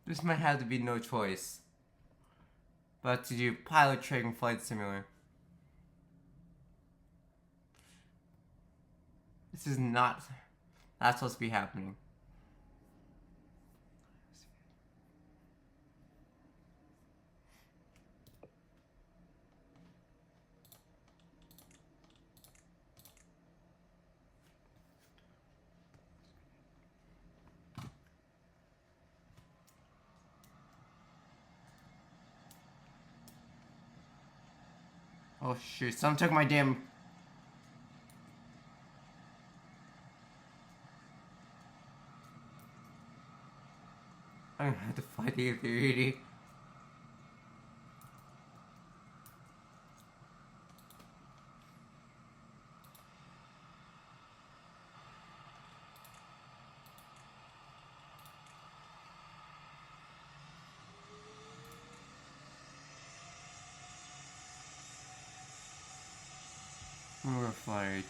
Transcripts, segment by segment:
This might have to be no choice but to do pilot training flight simulator. This is not that's supposed to be happening. Oh shoot, someone took my damn... I'm gonna have to fight the A380. We're fired.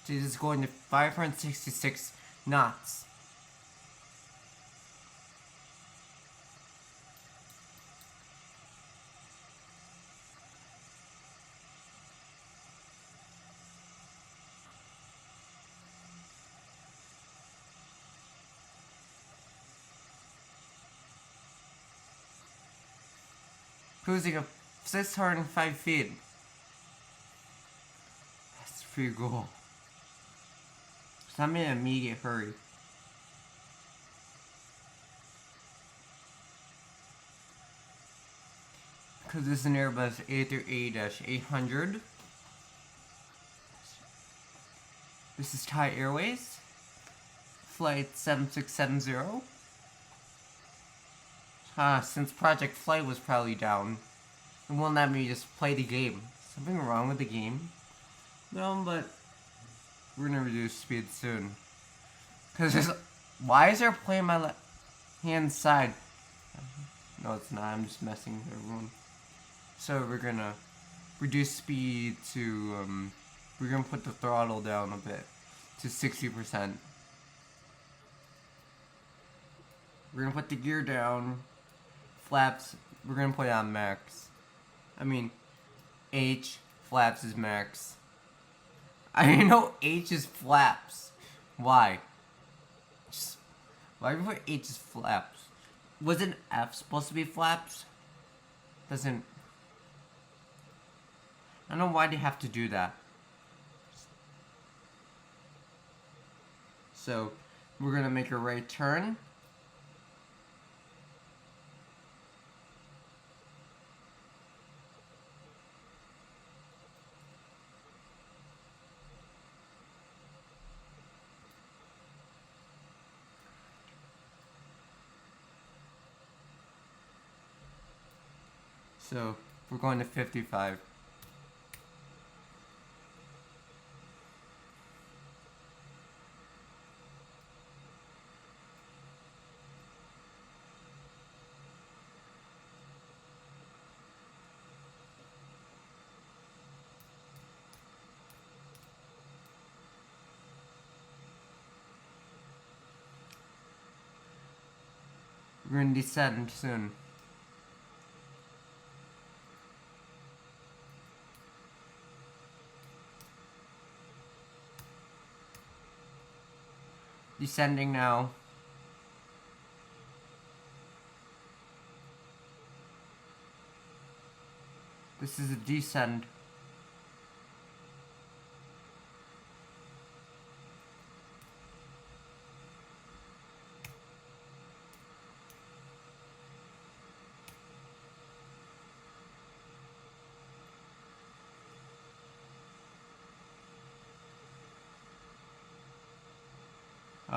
This is going to 566 knots. Cruising at 605 feet. That's pretty cool. So I'm in an immediate hurry. Because this is an Airbus A380-800. This is Thai Airways. Flight 7670. Since Project Flight was probably down, it won't let me just play the game. Something wrong with the game? No, but we're gonna reduce speed soon. Cause why is there a plane on my left hand side? No, it's not. I'm just messing with everyone. So we're gonna reduce speed to we're gonna put the throttle down a bit to 60%. We're gonna put the gear down. Flaps, we're gonna put it on max. I mean, H, flaps is max. I didn't know H is flaps. Why? Why do we put H is flaps? Wasn't F supposed to be flaps? Doesn't... I don't know why they have to do that. So, we're gonna make a right turn. So, we're going to 55. We're going to descend soon. Descending now. This is a descend.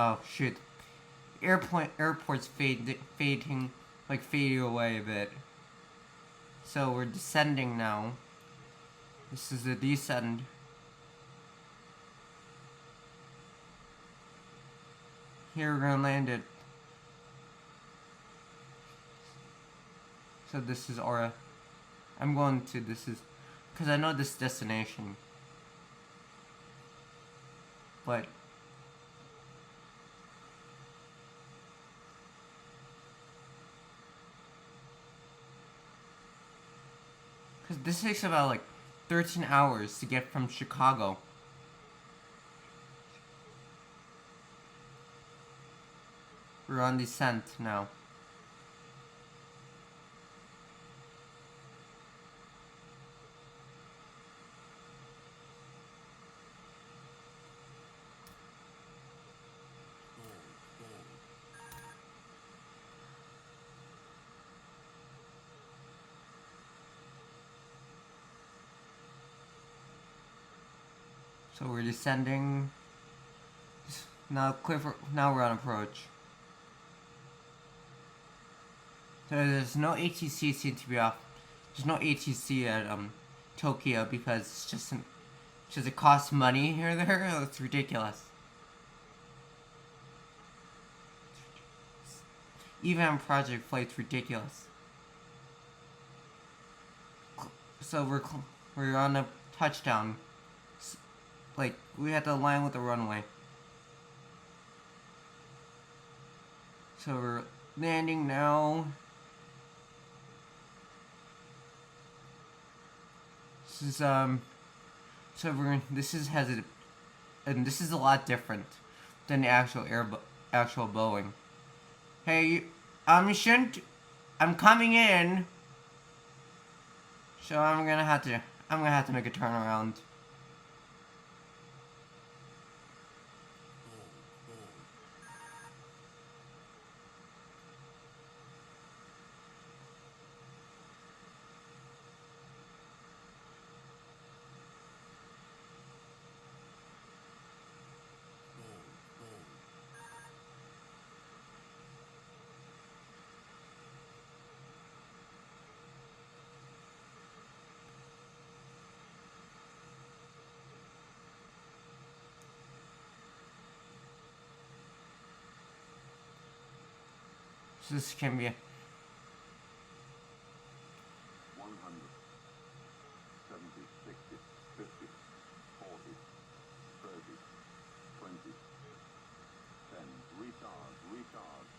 Oh shit. Airport's fading away a bit. So we're descending now. This is a descend. Here we're gonna land it. So this is Aura. I'm going to, this is, because I know this destination. But because this takes about like 13 hours to get from Chicago. We're on descent now. So we're descending. Now now we're on approach. So there's no ATC seem to be off. There's no ATC at Tokyo because it's just it costs money here or there. It's ridiculous. Even on Project Flight's ridiculous. So we're on a touchdown. Like, we had to align with the runway. So we're landing now. This is so this is a lot different than the actual Boeing. Hey, I'm coming in. So I'm gonna have to make a turnaround. This can be a 100, 70, 60, 50, 40, 30, 20, 10. Recharge, recharge.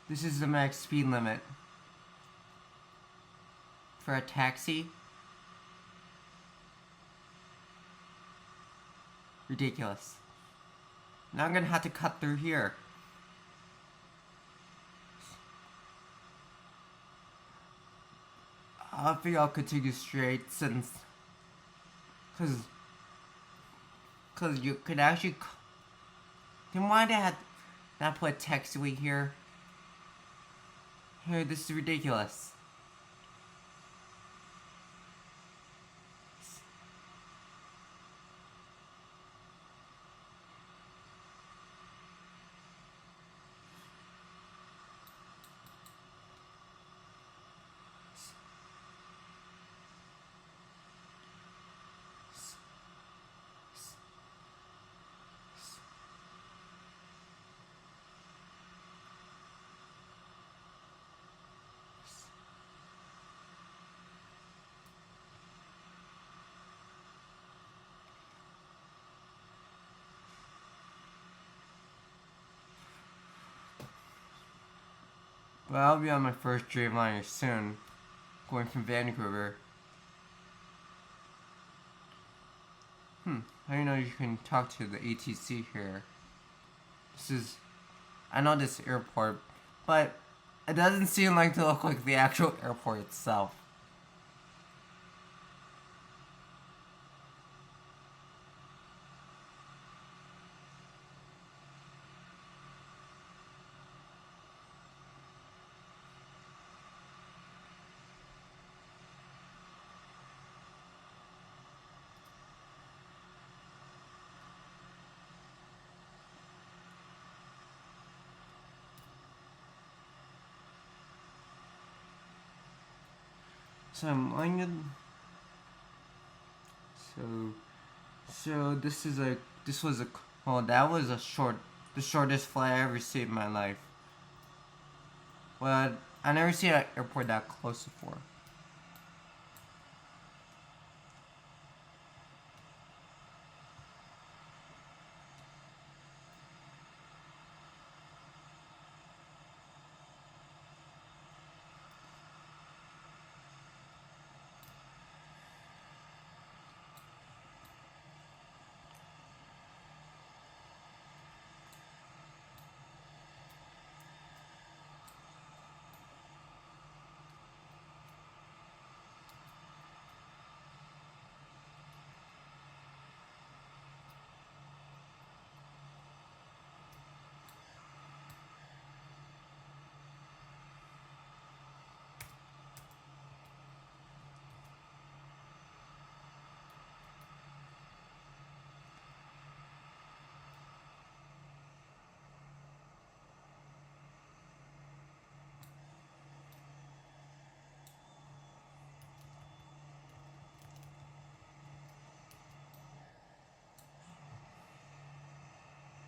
This is the max speed limit for a taxi. Ridiculous. Now I'm gonna have to cut through here. I think I'll continue straight since, cause you could actually. Then why did I have not put a taxiway here? Here, this is ridiculous. Well, I'll be on my first Dreamliner soon, going from Vancouver. I didn't know you can talk to the ATC here. I know this airport, but it doesn't seem like to look like the actual airport itself. So I'm going so this was a that was the shortest flight I ever seen in my life. Well, I never seen an airport that close before.